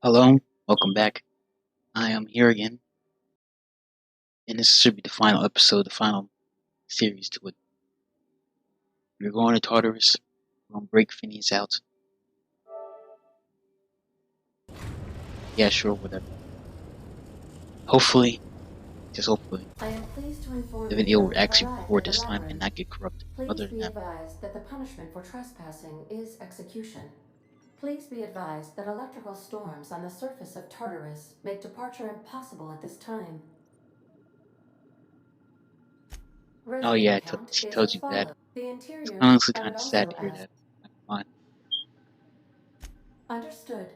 Hello, welcome back. I am here again, and this should be the final episode, the final series to it. We're going to Tartarus. We're going to break Phineas out. Yeah, sure, whatever. Hopefully, just hopefully, I am pleased to inform the you video that will we have actually arrived record at the this time and labyrinth. not get corrupted. Please Other than be that, advised that the punishment for trespassing is execution. Please be advised that electrical storms on the surface of Tartarus make departure impossible at this time. oh yeah, Resident count she is tells as you that. follows. The It's interior. honestly I kind would of sad also to hear ask. that. Fine. Understood.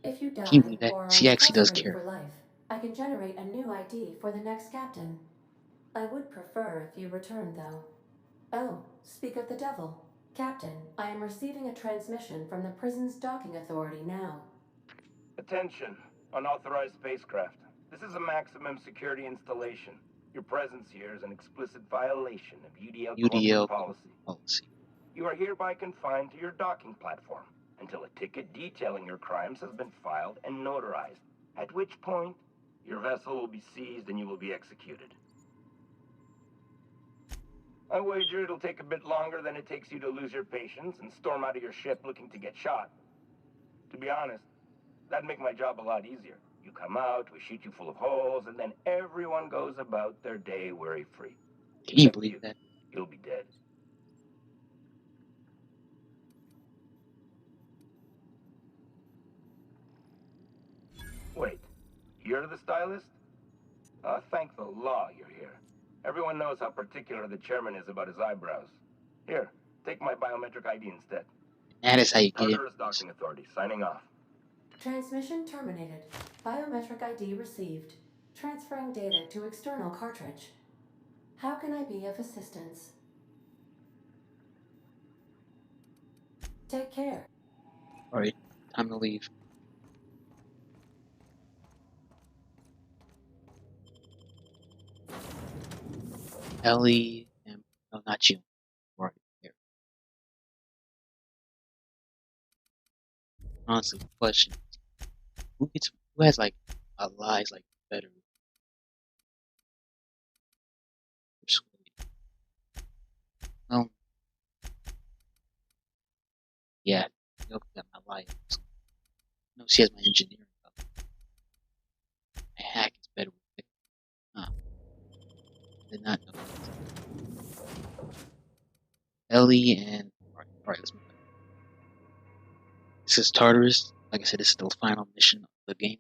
If you Can you die believe that? or are She actually does incarcerated care. for life, I can generate a new ID for the next captain. I would prefer if you returned, though. Oh, speak of the devil. Captain, I am receiving a transmission from the prison's docking authority now. Attention, unauthorized spacecraft. This is a maximum security installation. Your presence here is an explicit violation of UDL UDL corporate policy. policy. You are hereby confined to your docking platform until a ticket detailing your crimes has been filed and notarized, at which point your vessel will be seized and you will be executed. I wager it'll take a bit longer than it takes you to lose your patience and storm out of your ship looking to get shot. To be honest, that'd make my job a lot easier. You come out, we shoot you full of holes, and then everyone goes about their day worry-free. Can you Except believe you. that? You'll be dead. Wait, you're the stylist? Thank the law you're here. Everyone knows how particular the chairman is about his eyebrows. Here, take my biometric ID instead. That is how you get in. Tartarus Docking Authority, signing off. Transmission terminated. Biometric ID received. Transferring data to external cartridge. How can I be of assistance? Take care. Alright, time to leave. Ellie and no, not you. Right here. Honestly, question: who has like a lies like better persuade? Well, yeah, you got my lies. No, she has my engineering. My hack is better with it. Huh. Did not know. Ellie and alright, let's move on. This is Tartarus. Like I said, this is the final mission of the game.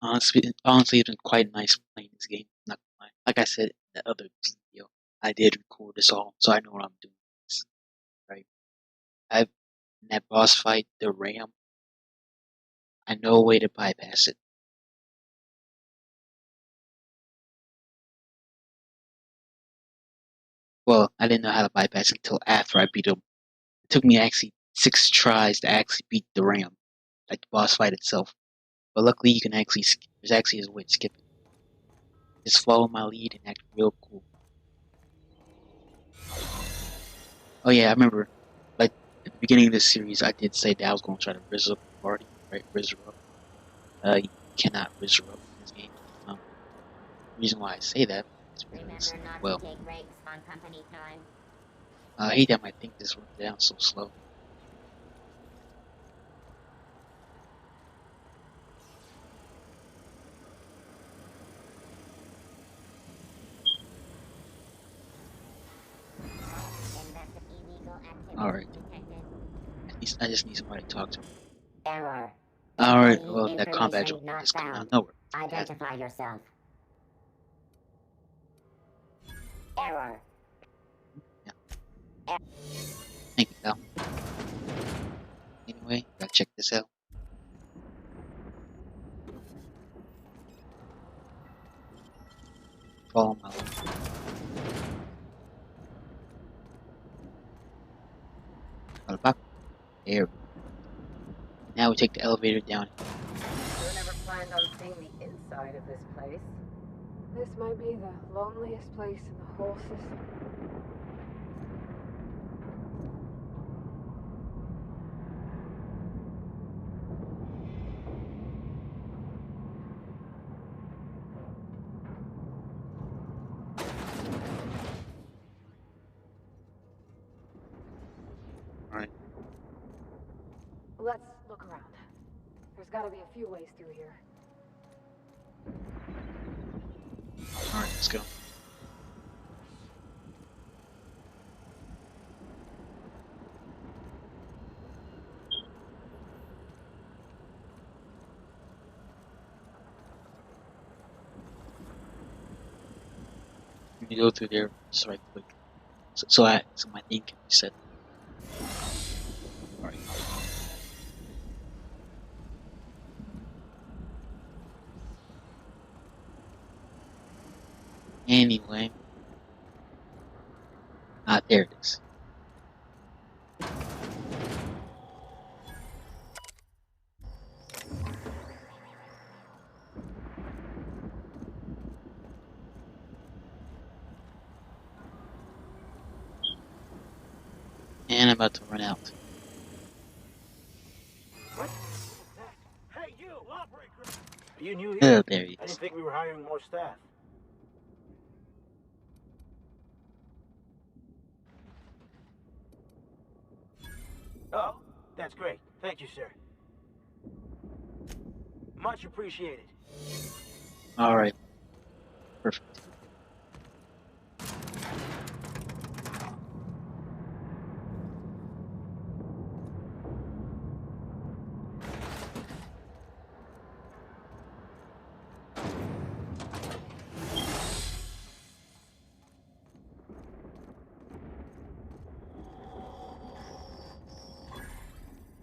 Honestly, it's been quite nice playing this game. Not gonna lie. Like I said in the other video, I did record this all, so I know what I'm doing. Right? I've in that boss fight, the ram. I know a way to bypass it. Well, I didn't know how to bypass it until after I beat him. It took me actually 6 tries to actually beat the ram, like the boss fight itself. But luckily, you can actually there's actually a way to skip it. Just follow my lead and act real cool. Oh yeah, I remember, like at the beginning of this series, I did say that I was going to try to rizz up the party, right? Rizz her up. You cannot rizz her up in this game. The reason why I say that is because, well, to take breaks on company time. I hate that my thing just went down so slow. Alright. I just need somebody to talk to. Error. Alright, well, that combat Information joke not just coming out found. of nowhere. Identify yourself. Error. Yeah. Thank you, pal. Anyway, gotta check this out. Follow my lead. There. Now we take the elevator down. You never planned on seeing the inside of this place. This might be the loneliest place in the whole system. Let's look around. There's gotta be a few ways through here. Alright, let's go. When you go through there, just right click. So my name can be set. Alright. Anyway. There it is. And I'm about to run out. What? Hey, you, lawbreaker! Are you new here? Oh, there he I is. didn't think we were hiring more staff. Oh, that's great. Thank you, sir. Much appreciated. Alright. Perfect.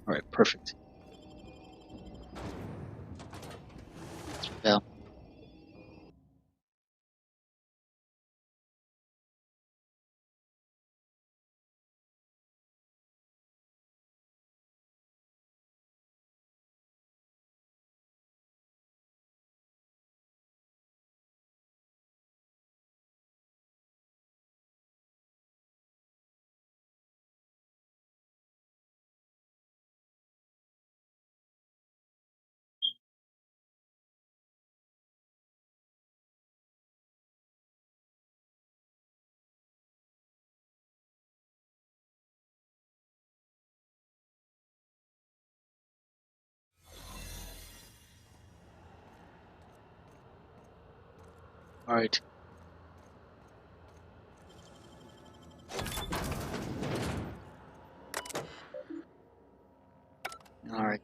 Alright, perfect. Well. Alright. Alright.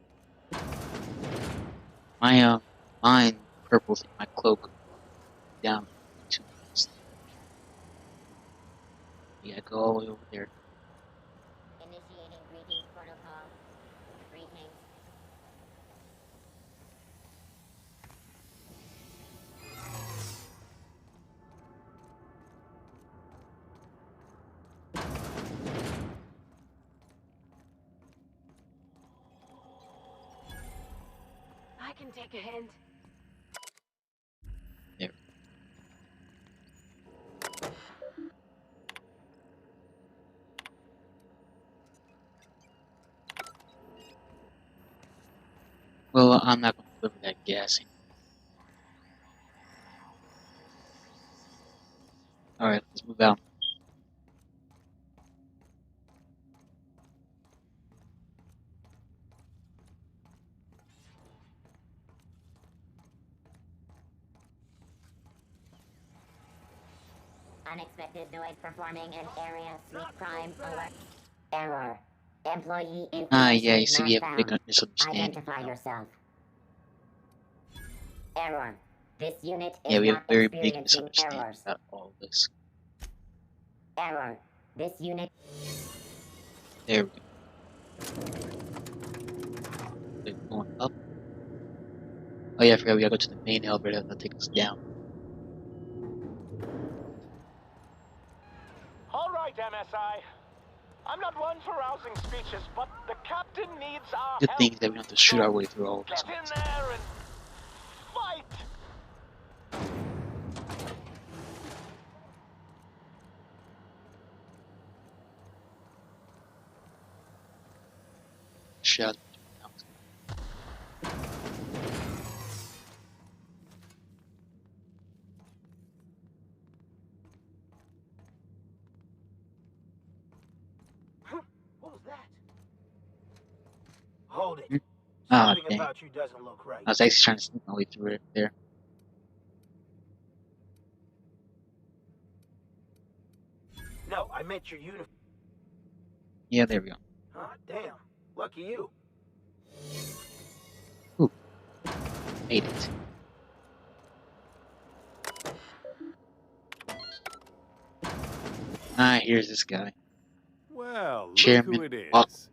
My mine purple in my cloak down to yeah, go all the way over there. Initiating greeting protocol. Greetings. I can take a hint. There. Well, I'm not gonna deliver that gas. Alright, let's move out. Unexpected noise performing an area sweep crime alert. Error. Employee information Yeah, you is see not we have a big found. misunderstanding. Identify yourself. Error. This unit is Yeah, we have not a very big experiencing misunderstanding errors. about all of this. Error. This unit. There we go. We're going up. Oh yeah, I forgot we gotta go to the main elevator that'll take us down. All right, MSI. I'm not one for rousing speeches, but the captain needs our Good help. thing is that we don't have to shoot our way through all of this. Get in there and fight! Shut. What was that? Hold it. Hmm? Oh, Something dang. about you doesn't look right. I was actually trying to sneak my way through it there. No, I meant your uniform. Yeah, there we go. Ah, damn. Lucky you. Ooh. Made it. Ah, here's this guy. Well, look Chairman who it Rockwell. is.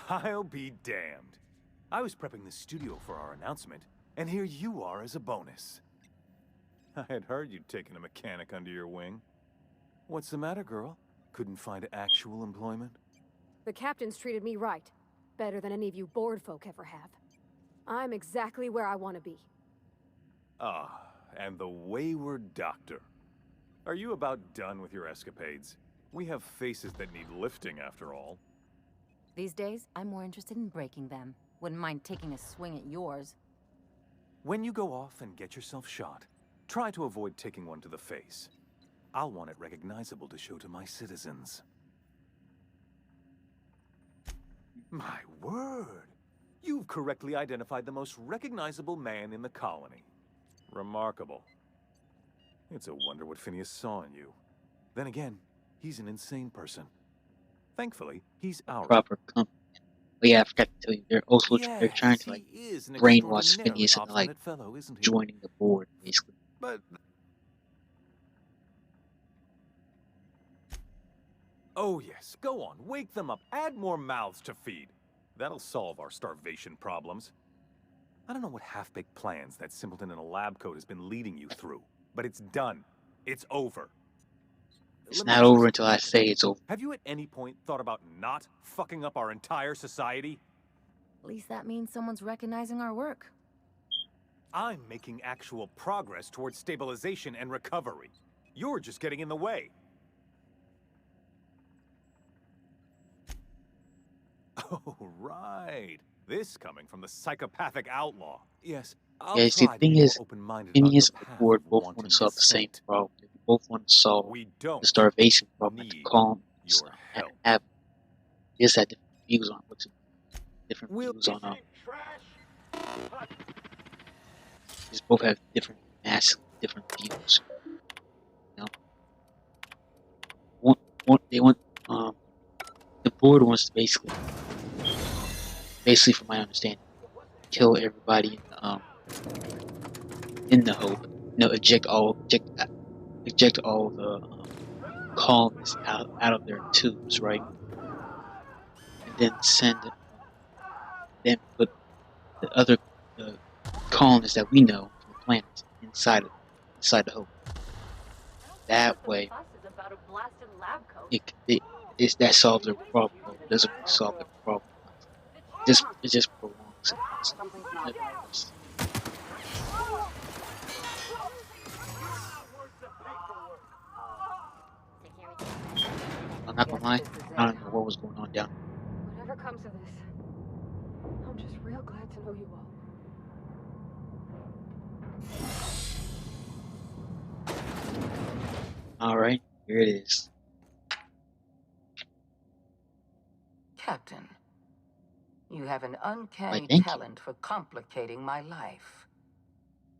I'll be damned. I was prepping the studio for our announcement, and here you are as a bonus. I had heard you'd taken a mechanic under your wing. What's the matter, girl? Couldn't find actual employment? The captain's treated me right. Better than any of you bored folk ever have. I'm exactly where I want to be. Ah, and the wayward doctor. Are you about done with your escapades? We have faces that need lifting, after all. These days, I'm more interested in breaking them. Wouldn't mind taking a swing at yours. When you go off and get yourself shot, try to avoid taking one to the face. I'll want it recognizable to show to my citizens. My word! You've correctly identified the most recognizable man in the colony. Remarkable. It's a wonder what Phineas saw in you. Then again, he's an insane person. Thankfully, he's ours. Proper company. But yeah, I forgot to tell you, they're also they're trying to like brainwash Phineas into like fellow, isn't he? joining the board, basically. But oh yes, go on, wake them up, add more mouths to feed. That'll solve our starvation problems. I don't know what half-baked plans that simpleton in a lab coat has been leading you through, but it's done. It's over. It's not over until I say it's over. Have you at any point thought about not fucking up our entire society? At least that means someone's recognizing our work. I'm making actual progress towards stabilization and recovery. You're just getting in the way. Oh, right. This coming from the psychopathic outlaw. Yes, I'll Yeah, see, the try to thing be is, more open-minded Phineas about and your the board path of both want wanton to solve the same descent. problem. They both want to solve We the don't starvation problem at the need calm. your help. Have just had different views on what's different We'll- views on Isn't it trash? just both have different different views. You know, they want the board wants to basically from my understanding, kill everybody in the Hope. No, eject all the colonists out of their tubes, right? And then put the other colonists that we know from the planet inside the Hope. That way, that solves their problem. It doesn't solve their problem. It just prolongs it. I'm not gonna lie, I don't know what was going on down there. Whatever comes of this, I'm just real glad to know you all. Alright, here it is. Captain, you have an uncanny thank you. talent for complicating my life.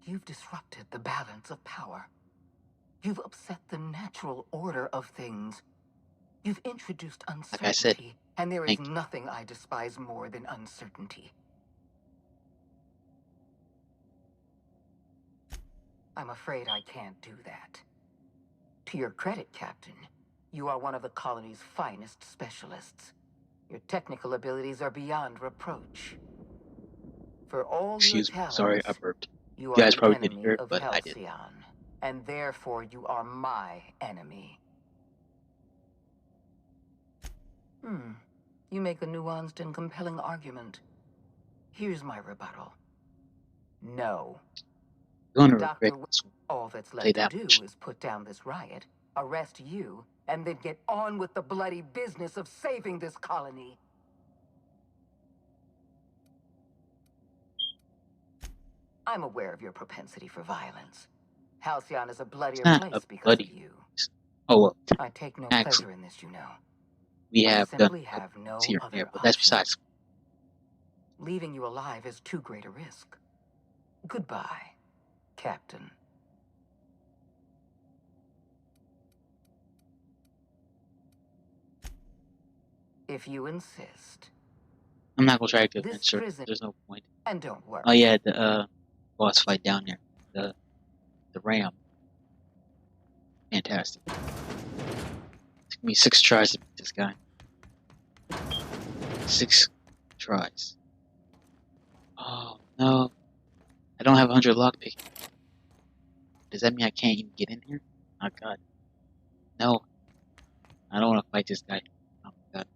You've disrupted the balance of power. You've upset the natural order of things. You've introduced uncertainty, Like I said, and there is thank you. nothing I despise more than uncertainty. I'm afraid I can't do that. To your credit, Captain, you are one of the colony's finest specialists. Your technical abilities are beyond reproach. For all Excuse your me, talents, sorry, I burped. you You are guys the probably didn't enemy hear it, of but I did. Halcyon, and therefore you are my enemy. You make a nuanced and compelling argument. Here's my rebuttal. No. You're gonna Doctor, regret this one. all that's Say left to that do much. is put down this riot, arrest you, and then get on with the bloody business of saving this colony. I'm aware of your propensity for violence. Halcyon is a bloodier It's not place a because bloody of you. Oh well, I take no actually, pleasure in this, you know. we I have done simply have no here and there, other but that's option. besides. Leaving you alive is too great a risk. Goodbye, Captain. If you insist. I'm not gonna try to This adventure. prison. There's no point. And don't worry. Oh yeah, the boss fight down there. The ram. Fantastic. Took me 6 tries to beat this guy. 6 tries. Oh no. I don't have 100 lockpick. Does that mean I can't even get in here? Oh god. No. I don't want to fight this guy. Oh my god.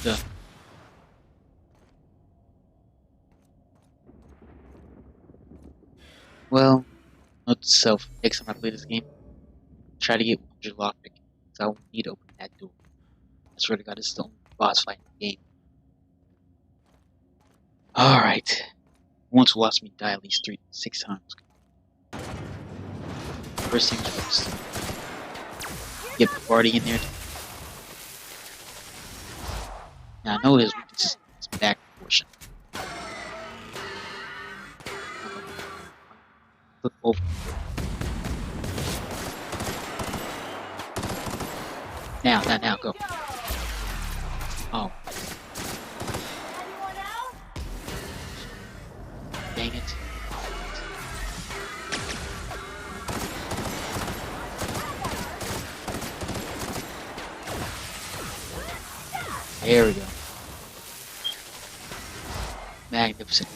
Duh. Well, note to self, next time I play this game, try to get 100 lockpick. So I won't need to open that door. I swear to god, this is the only boss fight in the game. Alright. Once watched me die at least 6 times. First thing first. Get the party in there. Now I know his weakness is his back portion. Flip over. Now, go. Oh. Dang it. There we go. Magnificent.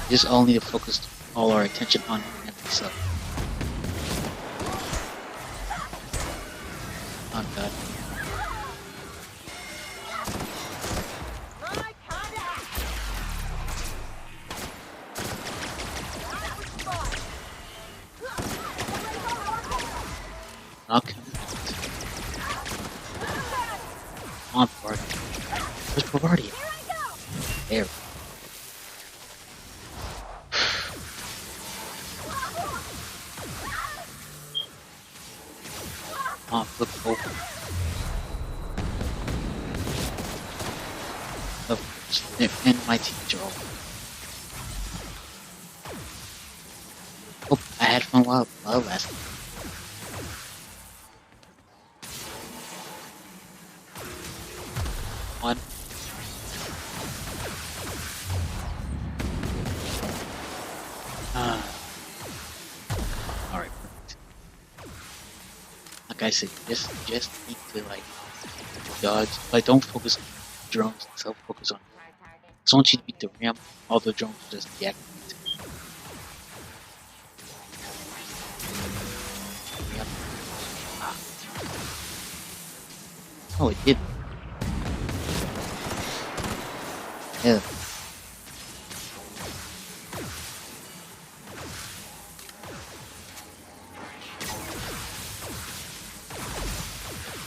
Just all need to focus all our attention on him and himself. Oh god. Okay. On Barty. Where's Barty? There. Oh, flip over. And my teacher. Oh, I had fun while last time. One. Alright, perfect. Like I said, just need to like dodge. Like don't focus on drones itself, focus on. So once you beat the ram, all the drones will just deactivate. Yep. Ah. Oh, it did. Yeah.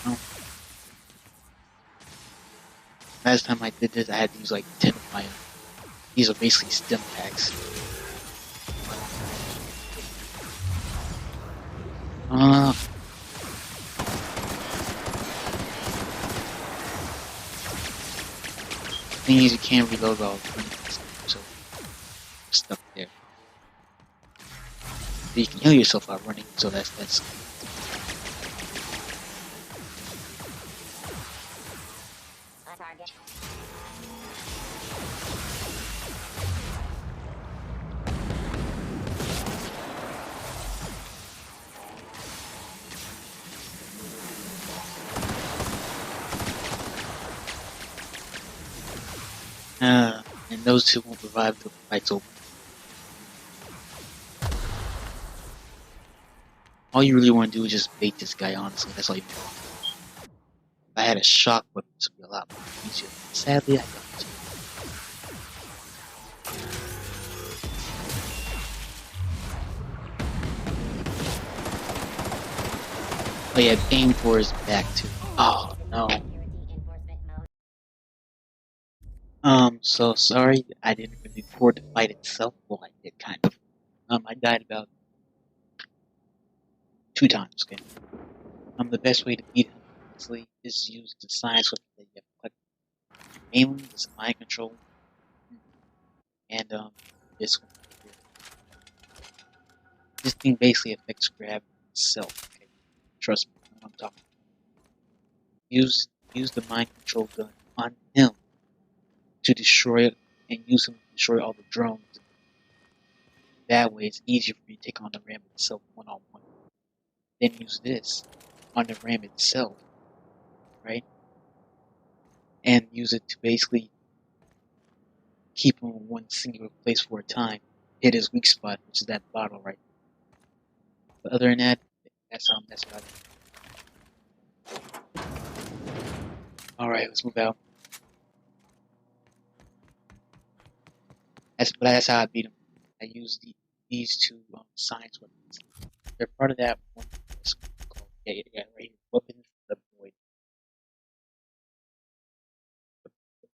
Oh. Last time I did this, I had to use like 10 of my. These are basically stim packs. Thing is, you can't reload while running, so you're stuck there. But you can heal yourself while running, so that's. And those two won't revive till the fight's over. All you really want to do is just bait this guy, honestly. That's all you want. If I had a shock weapon, this would be a lot more easier. Sadly, I don't. Oh yeah, aim for his back too. Oh no. So sorry I didn't record the fight itself. Well, I did kind of. I died about 2 times. Okay. The best way to beat him honestly is use the science weapon that you have collected. Mainly, is mind control, and this one. Here. This thing basically affects gravity itself. Okay, trust me, I know what I'm talking about. Use the mind control gun on him to destroy it, and use him to destroy all the drones. That way, it's easier for you to take on the ram itself one-on-one. Then use this on the ram itself, right? And use it to basically keep him in one singular place for a time. Hit his weak spot, which is that bottle right there. But other than that, that's what I do. Alright, let's move out. That's how I beat him. I use these 2 science weapons. They're part of that one called right here, Weapons of the Void.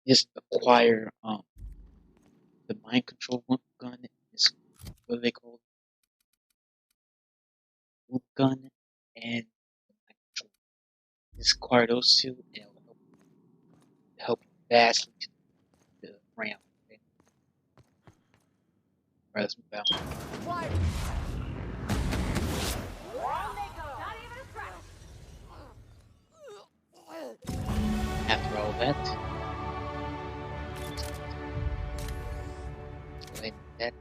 Just acquire the mind control gun is what are they called? Loop gun and the mind control. Just acquire those 2 and it'll help vastly to the ram. Okay? Alright, let's move out. What? After all that, go ahead and that.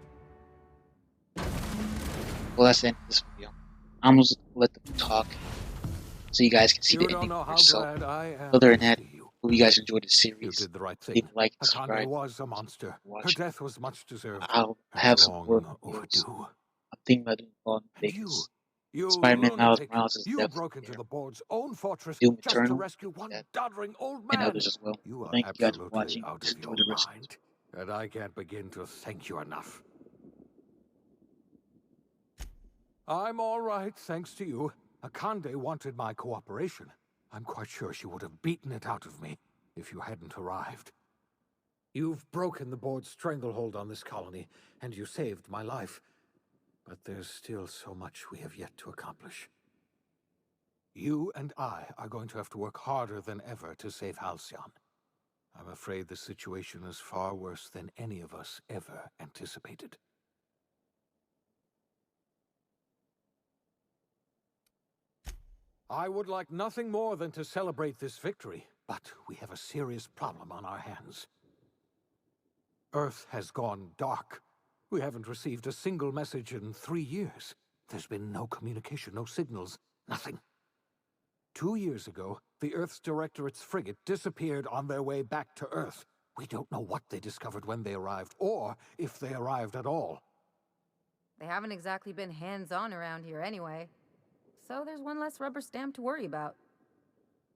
Well, that's the end of this video. I'm gonna let them talk so you guys can see the ending for yourself. Other than that, hope you guys enjoyed the series. You did the right thing. Leave a like, Akande subscribe. was a monster. Her death was much deserved. I'll have some work videos. I'm thinking about doing Fallout Vegas. Spider-Man Miles Morales is you definitely broke into the board's own fortress Doom just Eternal, to rescue one doddering old man. and others as well. You are Thank you guys for absolutely watching. out Just of enjoy your the rest of mind, and I can't begin to thank you enough. I'm all right, thanks to you. Akande wanted my cooperation. I'm quite sure she would have beaten it out of me if you hadn't arrived. You've broken the board's stranglehold on this colony, and you saved my life. But there's still so much we have yet to accomplish. You and I are going to have to work harder than ever to save Halcyon. I'm afraid the situation is far worse than any of us ever anticipated. I would like nothing more than to celebrate this victory, but we have a serious problem on our hands. Earth has gone dark. We haven't received a single message in 3 years. There's been no communication, no signals, nothing. 2 years ago, the Earth's Directorate's frigate disappeared on their way back to Earth. We don't know what they discovered when they arrived, or if they arrived at all. They haven't exactly been hands-on around here anyway. So there's one less rubber stamp to worry about.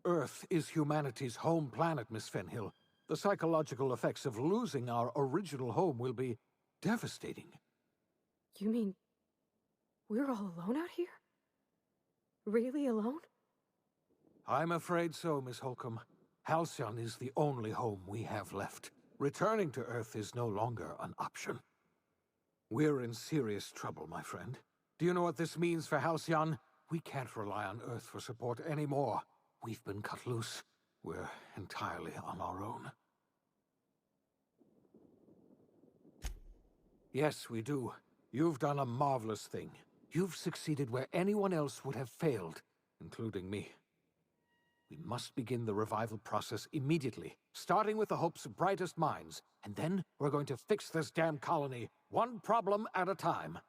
Earth is humanity's home planet, Miss Fenhill. The psychological effects of losing our original home will be devastating. You mean we're all alone out here? Really alone? I'm afraid so, Miss Holcomb. Halcyon is the only home we have left. Returning to Earth is no longer an option. We're in serious trouble, my friend. Do you know what this means for Halcyon? We can't rely on Earth for support anymore. We've been cut loose. We're entirely on our own. Yes, we do. You've done a marvelous thing. You've succeeded where anyone else would have failed, including me. We must begin the revival process immediately, starting with the Hope's brightest minds, and then we're going to fix this damn colony, one problem at a time.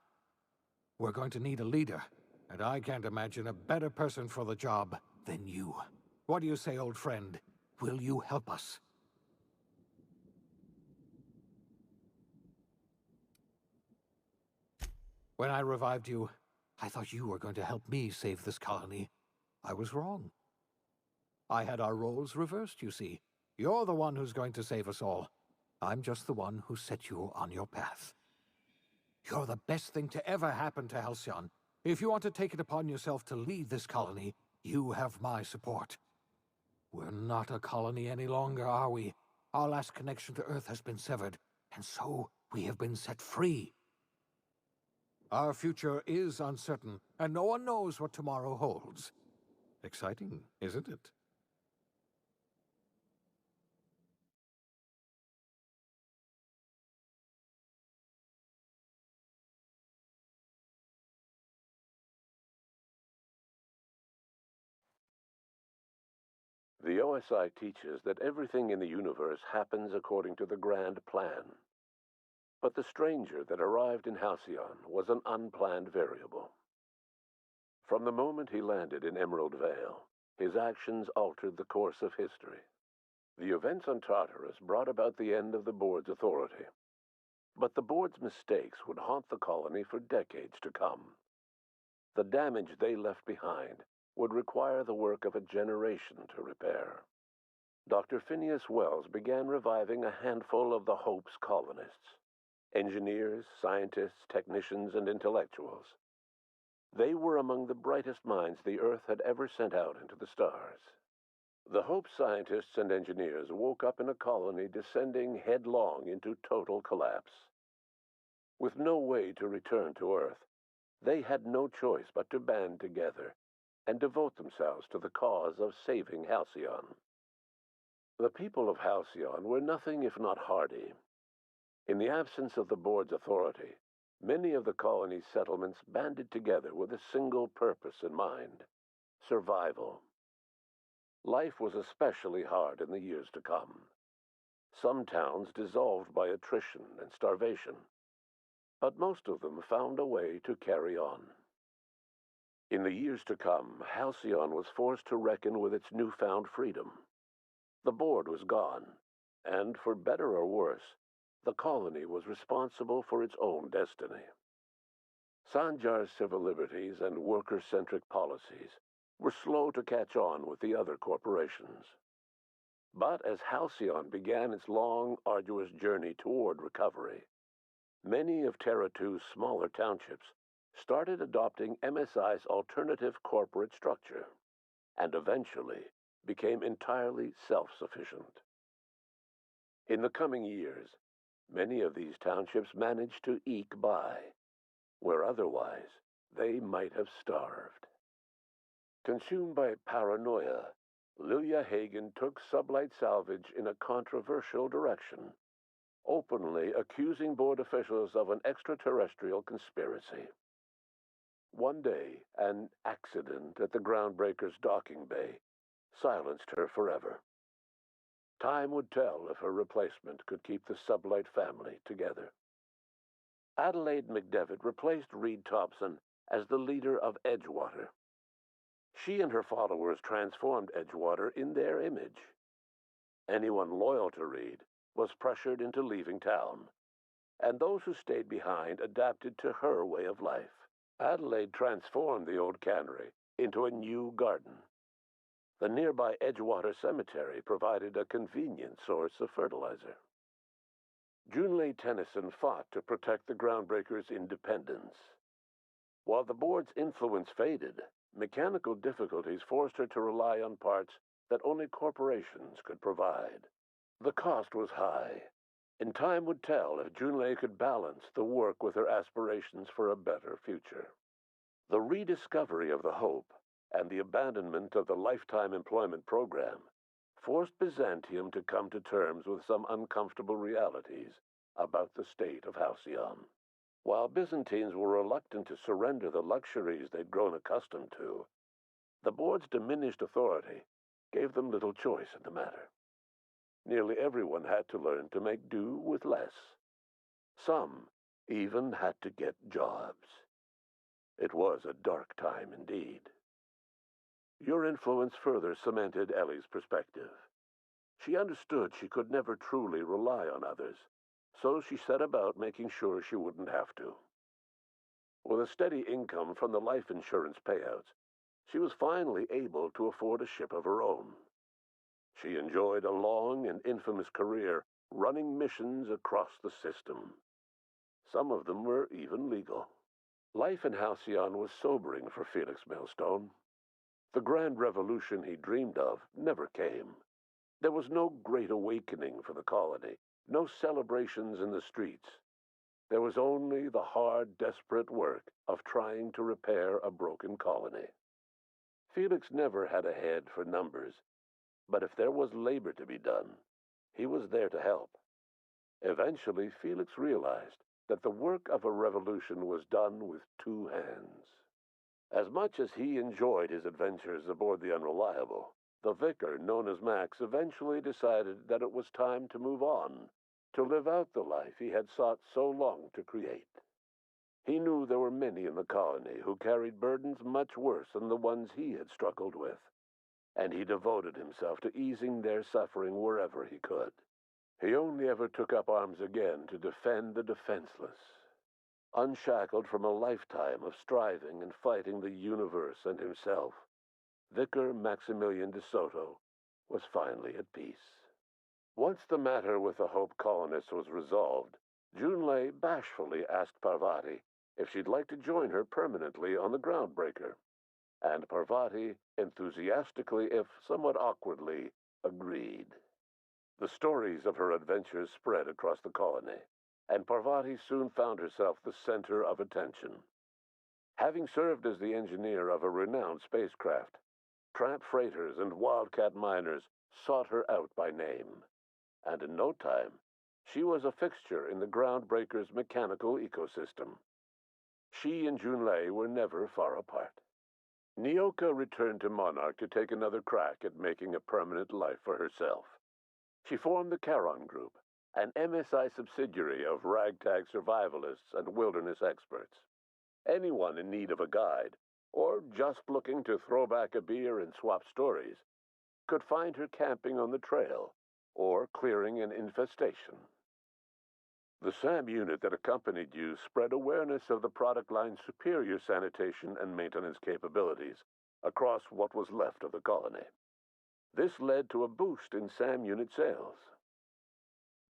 We're going to need a leader, and I can't imagine a better person for the job than you. What do you say, old friend? Will you help us? When I revived you, I thought you were going to help me save this colony. I was wrong. I had our roles reversed, you see. You're the one who's going to save us all. I'm just the one who set you on your path. You're the best thing to ever happen to Halcyon. If you want to take it upon yourself to lead this colony, you have my support. We're not a colony any longer, are we? Our last connection to Earth has been severed, and so we have been set free. Our future is uncertain, and no one knows what tomorrow holds. Exciting, isn't it? The OSI teaches that everything in the universe happens according to the grand plan. But the stranger that arrived in Halcyon was an unplanned variable. From the moment he landed in Emerald Vale, his actions altered the course of history. The events on Tartarus brought about the end of the Board's authority. But the Board's mistakes would haunt the colony for decades to come. The damage they left behind would require the work of a generation to repair. Dr. Phineas Wells began reviving a handful of the Hope's colonists. Engineers, scientists, technicians, and intellectuals. They were among the brightest minds the Earth had ever sent out into the stars. The Hope scientists and engineers woke up in a colony descending headlong into total collapse. With no way to return to Earth, they had no choice but to band together and devote themselves to the cause of saving Halcyon. The people of Halcyon were nothing if not hardy. In the absence of the Board's authority, many of the colony's settlements banded together with a single purpose in mind: survival. Life was especially hard in the years to come. Some towns dissolved by attrition and starvation, but most of them found a way to carry on. In the years to come, Halcyon was forced to reckon with its newfound freedom. The Board was gone, and for better or worse, the colony was responsible for its own destiny. Sanjar's civil liberties and worker-centric policies were slow to catch on with the other corporations. But as Halcyon began its long, arduous journey toward recovery, many of Terra 2's smaller townships started adopting MSI's alternative corporate structure, and eventually became entirely self-sufficient. In the coming years, many of these townships managed to eke by, where otherwise they might have starved. Consumed by paranoia, Lilia Hagen took Sublight Salvage in a controversial direction, openly accusing Board officials of an extraterrestrial conspiracy. One day, an accident at the Groundbreaker's docking bay silenced her forever. Time would tell if her replacement could keep the Sublight family together. Adelaide McDevitt replaced Reed Thompson as the leader of Edgewater. She and her followers transformed Edgewater in their image. Anyone loyal to Reed was pressured into leaving town, and those who stayed behind adapted to her way of life. Adelaide transformed the old cannery into a new garden. The nearby Edgewater Cemetery provided a convenient source of fertilizer. Junlei Tennyson fought to protect the Groundbreakers' independence. While the Board's influence faded, mechanical difficulties forced her to rely on parts that only corporations could provide. The cost was high, and time would tell if Junlei could balance the work with her aspirations for a better future. The rediscovery of the Hope and the abandonment of the Lifetime Employment Program forced Byzantium to come to terms with some uncomfortable realities about the state of Halcyon. While Byzantines were reluctant to surrender the luxuries they'd grown accustomed to, the Board's diminished authority gave them little choice in the matter. Nearly everyone had to learn to make do with less. Some even had to get jobs. It was a dark time indeed. Your influence further cemented Ellie's perspective. She understood she could never truly rely on others, so she set about making sure she wouldn't have to. With a steady income from the life insurance payouts, she was finally able to afford a ship of her own. She enjoyed a long and infamous career running missions across the system. Some of them were even legal. Life in Halcyon was sobering for Felix Millstone. The grand revolution he dreamed of never came. There was no great awakening for the colony, no celebrations in the streets. there was only the hard, desperate work of trying to repair a broken colony. Felix never had a head for numbers, but if there was labor to be done, he was there to help. Eventually, Felix realized that the work of a revolution was done with two hands. As much as he enjoyed his adventures aboard the Unreliable, the vicar, known as Max, eventually decided that it was time to move on, to live out the life he had sought so long to create. He knew there were many in the colony who carried burdens much worse than the ones he had struggled with, and he devoted himself to easing their suffering wherever he could. He only ever took up arms again to defend the defenseless. Unshackled from a lifetime of striving and fighting the universe and himself, Vicar Maximilian de Soto was finally at peace. Once the matter with the Hope colonists was resolved, Junlei bashfully asked Parvati if she'd like to join her permanently on the Groundbreaker, and Parvati enthusiastically, if somewhat awkwardly, agreed. The stories of her adventures spread across the colony, and Parvati soon found herself the center of attention. Having served as the engineer of a renowned spacecraft, tramp freighters and wildcat miners sought her out by name, and in no time, she was a fixture in the Groundbreaker's mechanical ecosystem. She and Junlei were never far apart. Nyoka returned to Monarch to take another crack at making a permanent life for herself. She formed the Charon Group, an MSI subsidiary of ragtag survivalists and wilderness experts. Anyone in need of a guide, or just looking to throw back a beer and swap stories, could find her camping on the trail or clearing an infestation. The SAM unit that accompanied you spread awareness of the product line's superior sanitation and maintenance capabilities across what was left of the colony. This led to a boost in SAM unit sales.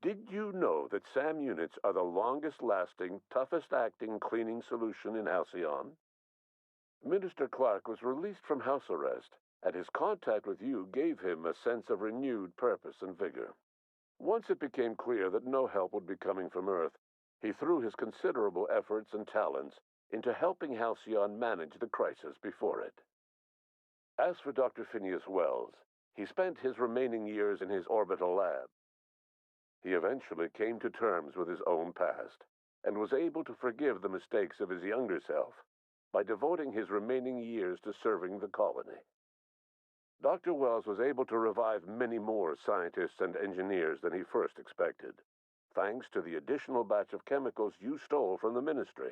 Did you know that SAM units are the longest-lasting, toughest-acting cleaning solution in Halcyon? Minister Clark was released from house arrest, and his contact with you gave him a sense of renewed purpose and vigor. Once it became clear that no help would be coming from Earth, he threw his considerable efforts and talents into helping Halcyon manage the crisis before it. As for Dr. Phineas Wells, he spent his remaining years in his orbital lab. He eventually came to terms with his own past, and was able to forgive the mistakes of his younger self by devoting his remaining years to serving the colony. Dr. Wells was able to revive many more scientists and engineers than he first expected, thanks to the additional batch of chemicals you stole from the Ministry.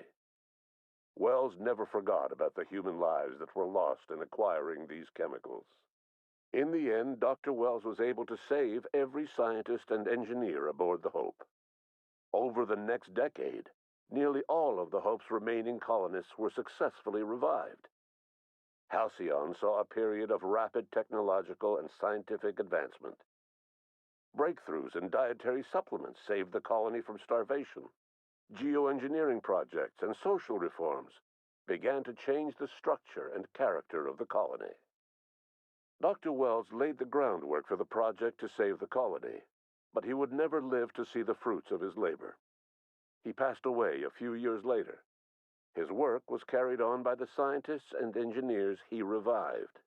Wells never forgot about the human lives that were lost in acquiring these chemicals. In the end, Dr. Wells was able to save every scientist and engineer aboard the Hope. Over the next decade, nearly all of the Hope's remaining colonists were successfully revived. Halcyon saw a period of rapid technological and scientific advancement. Breakthroughs in dietary supplements saved the colony from starvation. Geoengineering projects and social reforms began to change the structure and character of the colony. Dr. Wells laid the groundwork for the project to save the colony, but he would never live to see the fruits of his labor. He passed away a few years later. His work was carried on by the scientists and engineers he revived.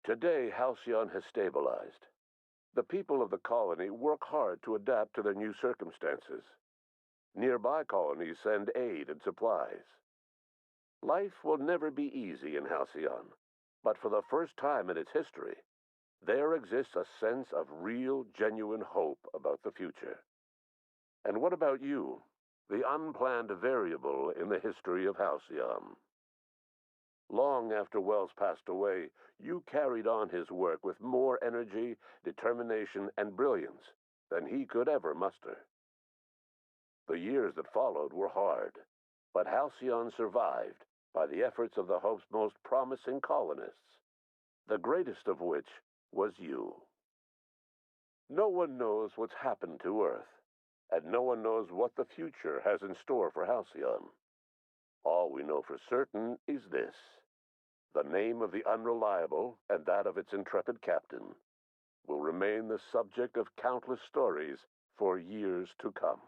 Today, Halcyon has stabilized. The people of the colony work hard to adapt to their new circumstances. Nearby colonies send aid and supplies. Life will never be easy in Halcyon, but for the first time in its history, there exists a sense of real, genuine hope about the future. And what about you, the unplanned variable in the history of Halcyon? Long after Wells passed away, you carried on his work with more energy, determination, and brilliance than he could ever muster. The years that followed were hard, but Halcyon survived by the efforts of the Hope's most promising colonists, the greatest of which was you. No one knows what's happened to Earth, and no one knows what the future has in store for Halcyon. All we know for certain is this: the name of the Unreliable and that of its intrepid captain will remain the subject of countless stories for years to come.